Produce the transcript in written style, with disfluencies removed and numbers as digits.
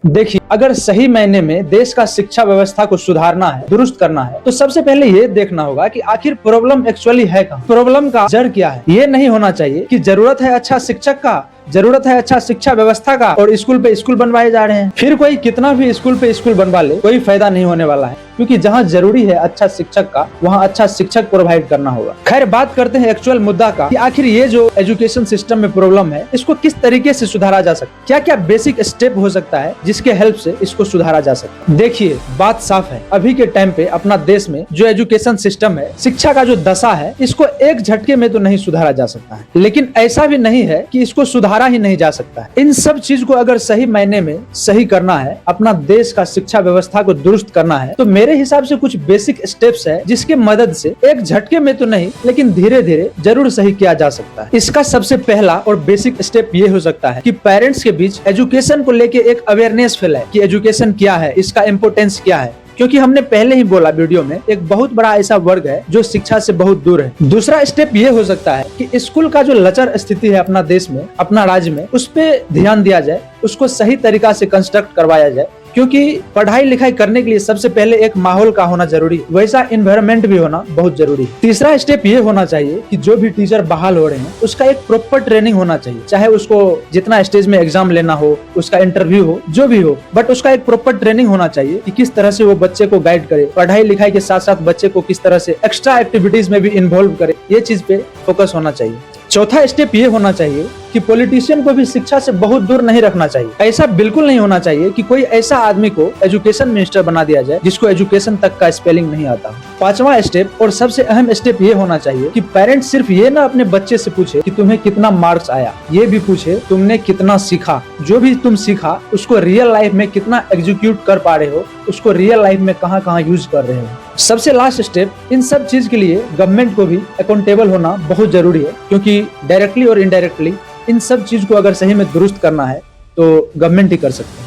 देखिए, अगर सही मायने में देश का शिक्षा व्यवस्था को सुधारना है, दुरुस्त करना है, तो सबसे पहले ये देखना होगा कि आखिर प्रॉब्लम एक्चुअली है कहाँ, प्रॉब्लम का जड़ क्या है। ये नहीं होना चाहिए कि जरूरत है अच्छा शिक्षक का, जरूरत है अच्छा शिक्षा व्यवस्था का और स्कूल पे स्कूल बनवाए जा रहे हैं। फिर कोई कितना भी स्कूल पे स्कूल बनवा ले, कोई फायदा नहीं होने वाला है, क्योंकि जहाँ जरूरी है अच्छा शिक्षक का, वहाँ अच्छा शिक्षक प्रोवाइड करना होगा। खैर, बात करते हैं एक्चुअल मुद्दा का कि आखिर ये जो एजुकेशन सिस्टम में प्रॉब्लम है, इसको किस तरीके से सुधारा जा सकता है, क्या क्या बेसिक स्टेप हो सकता है जिसके हेल्प से इसको सुधारा जा सकता है। देखिए, बात साफ है, अभी के टाइम पे अपना देश में जो एजुकेशन सिस्टम है, शिक्षा का जो दशा है, इसको एक झटके में तो नहीं सुधारा जा सकता है, लेकिन ऐसा भी नहीं है कि इसको सुधारा ही नहीं जा सकता है। इन सब चीज को अगर सही मायने में सही करना है, अपना देश का शिक्षा व्यवस्था को दुरुस्त करना है, तो मेरे हिसाब से कुछ बेसिक स्टेप्स है जिसके मदद से एक झटके में तो नहीं, लेकिन धीरे धीरे जरूर सही किया जा सकता है। इसका सबसे पहला और बेसिक स्टेप ये हो सकता है कि पेरेंट्स के बीच एजुकेशन को लेके एक अवेयरनेस फैलाए कि एजुकेशन क्या है, इसका इम्पोर्टेंस क्या है, क्योंकि हमने पहले ही बोला वीडियो में, एक बहुत बड़ा ऐसा वर्ग है जो शिक्षा से बहुत दूर है। दूसरा स्टेप ये हो सकता है कि स्कूल का जो लचर स्थिति है अपना देश में, अपना राज्य में, उस पे ध्यान दिया जाए, उसको सही तरीका से कंस्ट्रक्ट करवाया जाए, क्योंकि पढ़ाई लिखाई करने के लिए सबसे पहले एक माहौल का होना जरूरी है, वैसा एनवायरनमेंट भी होना बहुत जरूरी है। तीसरा स्टेप ये होना चाहिए कि जो भी टीचर बहाल हो रहे हैं, उसका एक प्रॉपर ट्रेनिंग होना चाहिए, चाहे उसको जितना स्टेज में एग्जाम लेना हो, उसका इंटरव्यू हो, जो भी हो, बट उसका एक प्रॉपर ट्रेनिंग होना चाहिए कि किस तरह से वो बच्चे को गाइड करे, पढ़ाई लिखाई के साथ साथ बच्चे को किस तरह से एक्स्ट्रा एक्टिविटीज में भी इन्वॉल्व करे, ये चीज पे फोकस होना चाहिए। चौथा स्टेप ये होना चाहिए कि पॉलिटिशियन को भी शिक्षा से बहुत दूर नहीं रखना चाहिए। ऐसा बिल्कुल नहीं होना चाहिए कि कोई ऐसा आदमी को एजुकेशन मिनिस्टर बना दिया जाए जिसको एजुकेशन तक का स्पेलिंग नहीं आता। पांचवा स्टेप और सबसे अहम स्टेप ये होना चाहिए कि पेरेंट्स सिर्फ ये ना अपने बच्चे से पूछे कि तुम्हें कितना मार्क्स आया, ये भी पूछे तुमने कितना सीखा, जो भी तुम सीखा उसको रियल लाइफ में कितना एग्जीक्यूट कर पा रहे हो, उसको रियल लाइफ में कहाँ कहाँ यूज कर रहे हो। सबसे लास्ट स्टेप, इन सब चीज के लिए गवर्नमेंट को भी अकाउंटेबल होना बहुत जरूरी है, क्योंकि डायरेक्टली और इनडायरेक्टली इन सब चीज को अगर सही में दुरुस्त करना है तो गवर्नमेंट ही कर सकते हैं।